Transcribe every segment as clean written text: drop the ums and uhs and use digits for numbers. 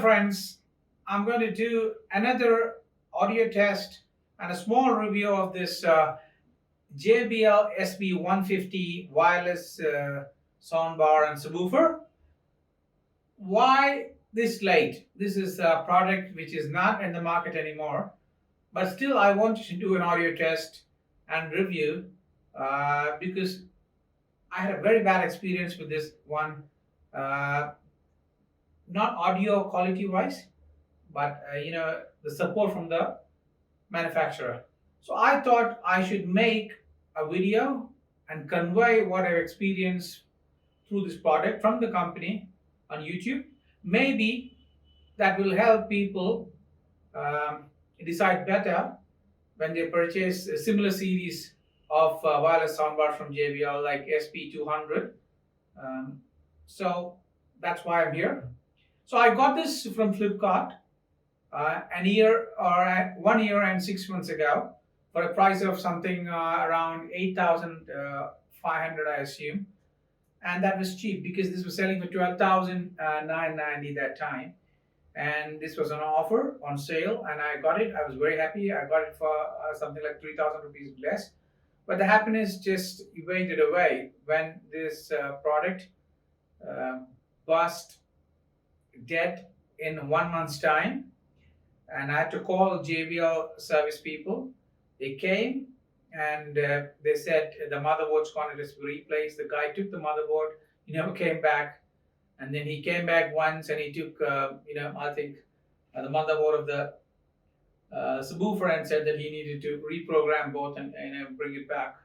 friends, I'm going to do another audio test and a small review of this JBL SB150 wireless soundbar and subwoofer. Why this late? This is a product which is not in the market anymore, but still I want to do an audio test and review because I had a very bad experience with this one. Uh, Not audio quality wise, but the support from the manufacturer. So I thought I should make a video and convey what I've experienced through this product from the company on YouTube. Maybe that will help people um, decide better when they purchase a similar series of wireless soundbar from JBL like SB200. Um, so that's why I'm here. So I got this from Flipkart an year or 1 year and 6 months ago for a price of something around 8,500, I assume. And that was cheap because this was selling for 12,990 that time. And this was an offer on sale, and I got it. I was very happy. I got it for something like 3,000 rupees less. But the happiness just evaded away when this product uh, bust dead in 1 month's time, and I had to call JBL service people. They came and they said the motherboard's gone, it is replaced. The guy took the motherboard, he never came back, and then he came back once and he took, I think the motherboard of the subwoofer and said that he needed to reprogram both and bring it back.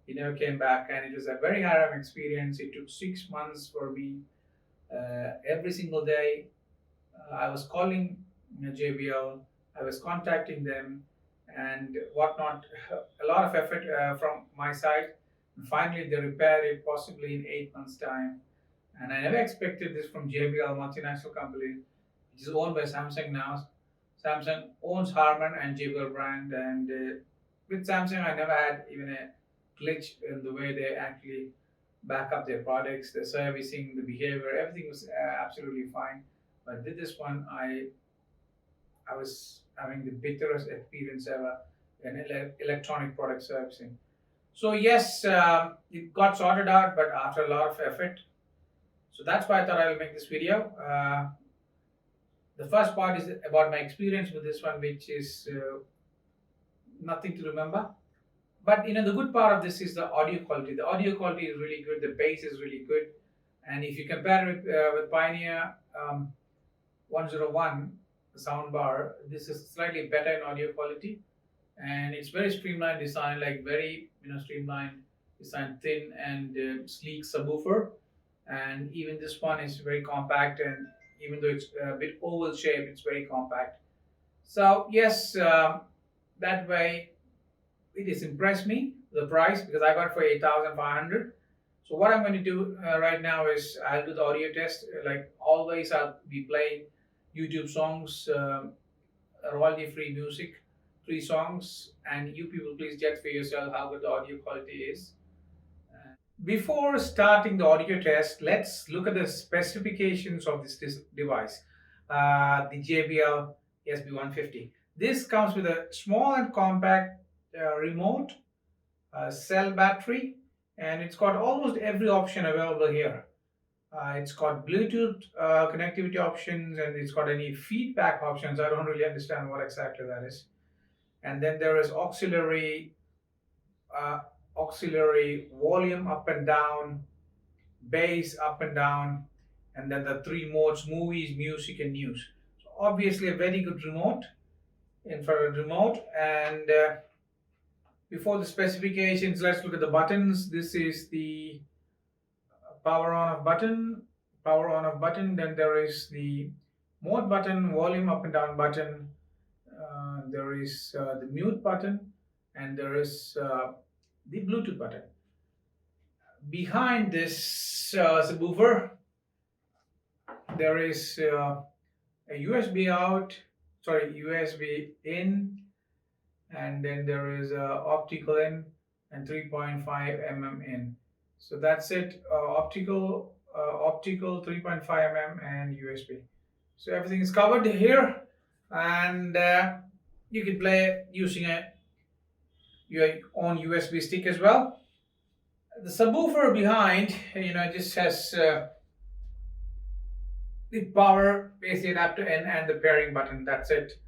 He never came back, and it was a very harrowing experience. It took 6 months for me. Every single day, I was calling JBL, I was contacting them, and whatnot. A lot of effort from my side. And finally, they repaired it, possibly in 8 months' time. And I never expected this from JBL, multinational company, which is owned by Samsung now. Samsung owns Harman and JBL brand, and with Samsung, I never had even a glitch in the way they actually back up their products, the servicing, the behavior, everything was absolutely fine. But with this one, I was having the bitterest experience ever in electronic product servicing. So yes, it got sorted out, but after a lot of effort. So that's why I thought I'll make this video. The first part is about my experience with this one, which is nothing to remember. But the good part of this is the audio quality. The audio quality is really good. The bass is really good, and if you compare it with Pioneer 101 soundbar, this is slightly better in audio quality, and it's very streamlined design, like very streamlined design, thin and sleek subwoofer, and even this one is very compact, and even though it's a bit oval shape, it's very compact. So yes, that way it has impressed me, the price, because I got it for 8,500. So what I'm going to do right now is I'll do the audio test. Like always, I'll be playing YouTube songs, royalty-free music, free songs, and you people please judge for yourself how good the audio quality is. Before starting the audio test, let's look at the specifications of this device, the JBL SB150. This comes with a small and compact remote, cell battery, and it's got almost every option available here. It's got Bluetooth connectivity options, and it's got any feedback options. I don't really understand what exactly that is. And then there is uh, auxiliary volume up and down, bass up and down, and then the three modes: movies, music, and news. So obviously a very good remote, infrared remote. And before the specifications, let's look at the buttons. This is the power on off button, power on off button. Then there is the mode button, volume up and down button. There is the mute button, and there is the Bluetooth button. Behind this subwoofer, there is a USB out, sorry, USB in, and then there is optical in and 3.5 mm in. So that's it. Optical 3.5 mm and USB. So everything is covered here, and you can play using your own USB stick as well. The subwoofer behind, just has the power AC adapter and the pairing button. That's it,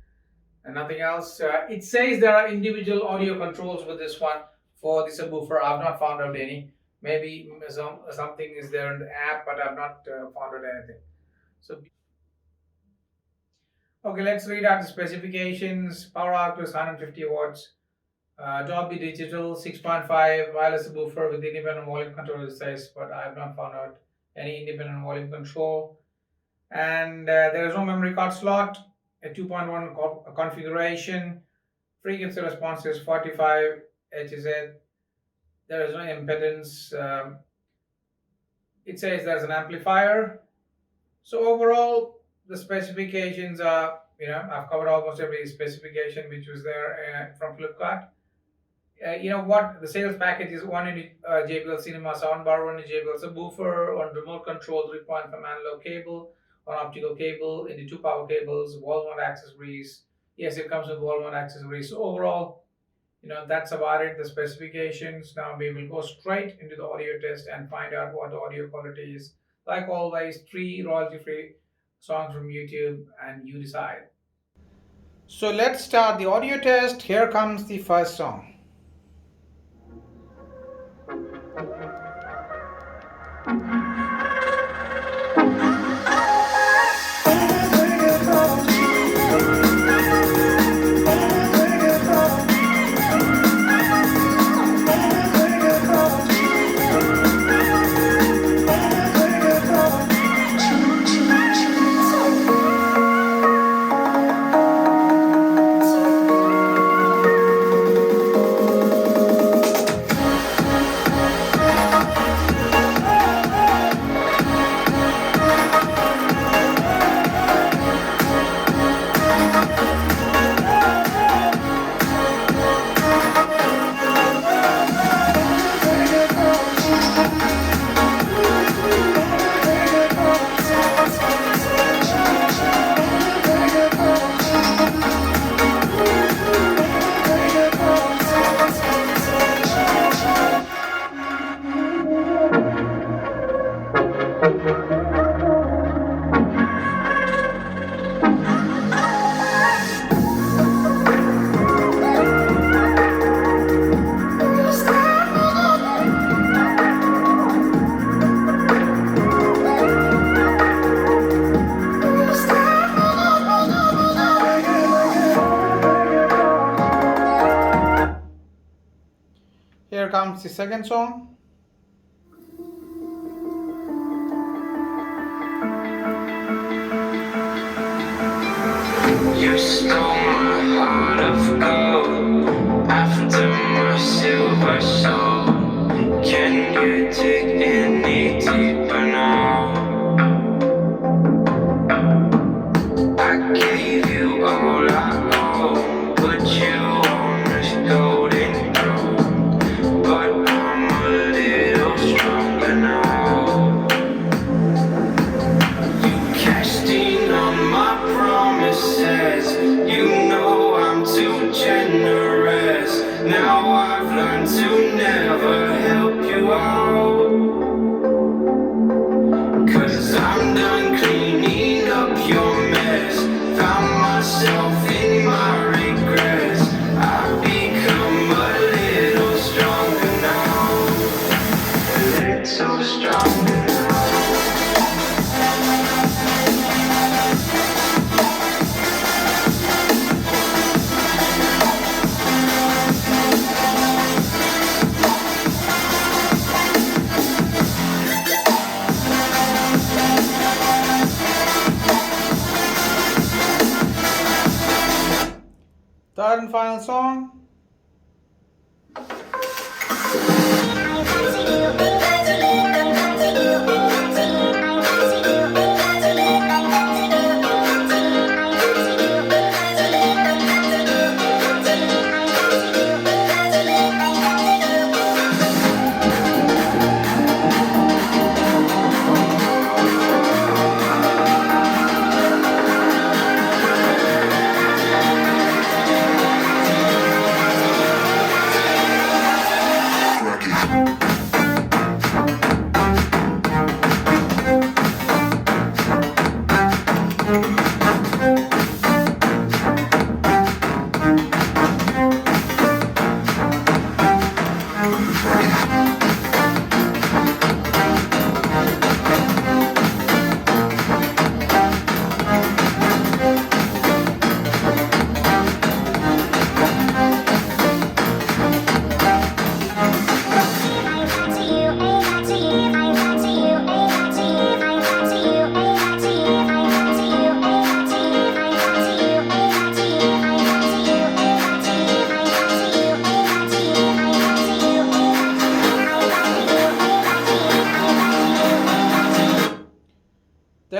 and nothing else. It says there are individual audio controls with this one for the subwoofer. I've not found out any. Maybe something is there in the app, but I've not found out anything. So okay, let's read out the specifications. Power output is 150 watts. Dolby Digital 6.5 wireless subwoofer with independent volume control, it says, but I have not found out any independent volume control. And there is no memory card slot. A 2.1 configuration. Frequency response is 45 Hz. There is no impedance. It says there's an amplifier. So overall, the specifications are, I've covered almost every specification which was there from Flipkart. What the sales package is: one unit JBL Cinema soundbar, one unit JBL subwoofer, one remote control 3.5 analog cable, one optical cable, into two power cables, wall mount accessories. Yes, it comes with wall mount accessories. So overall, that's about it. The specifications. Now we will go straight into the audio test and find out what the audio quality is. Like always, 3 royalty-free songs from YouTube, and you decide. So let's start the audio test. Here comes the first song. Here comes the second song. You stole my heart of gold after my silver soul. Can you dig any deeper now? I gave you all I own, put you on this golden throne, but I'm a little stronger now. You cashed in on my promises. You know I'm too generous. Now I've learned to never help you out, 'cause I'm done cleaning up your mess. Found myself in my regrets. I've become a little stronger now. A little stronger now. Third and final song.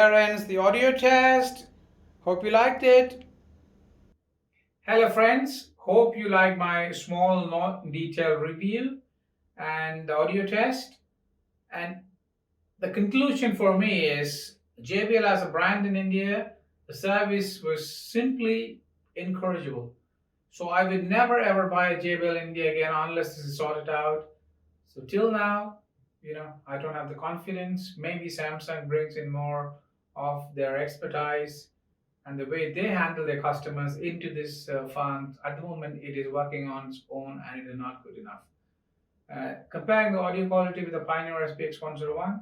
here ends the audio test. Hope you liked it. Hello friends, hope you like my small not detailed review and the audio test. And the conclusion for me is JBL as a brand in India, the service was simply incorrigible. So I would never ever buy a JBL India again unless this is sorted out. So till now, I don't have the confidence. Maybe Samsung brings in more of their expertise and the way they handle their customers into this fund. At the moment, it is working on its own and it is not good enough. Comparing the audio quality with the Pioneer SPX101,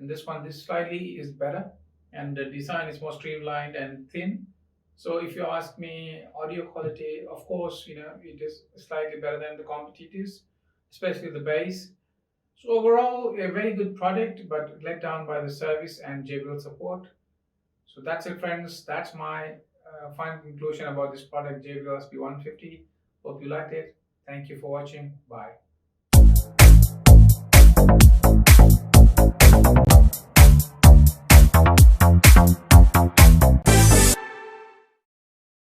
and this slightly is better, and the design is more streamlined and thin. So if you ask me, audio quality, of course, it is slightly better than the competitors, especially the bass. So overall, a very good product, but let down by the service and JBL support. So that's it, friends. That's my final conclusion about this product, JBL SB150. Hope you liked it. Thank you for watching. Bye.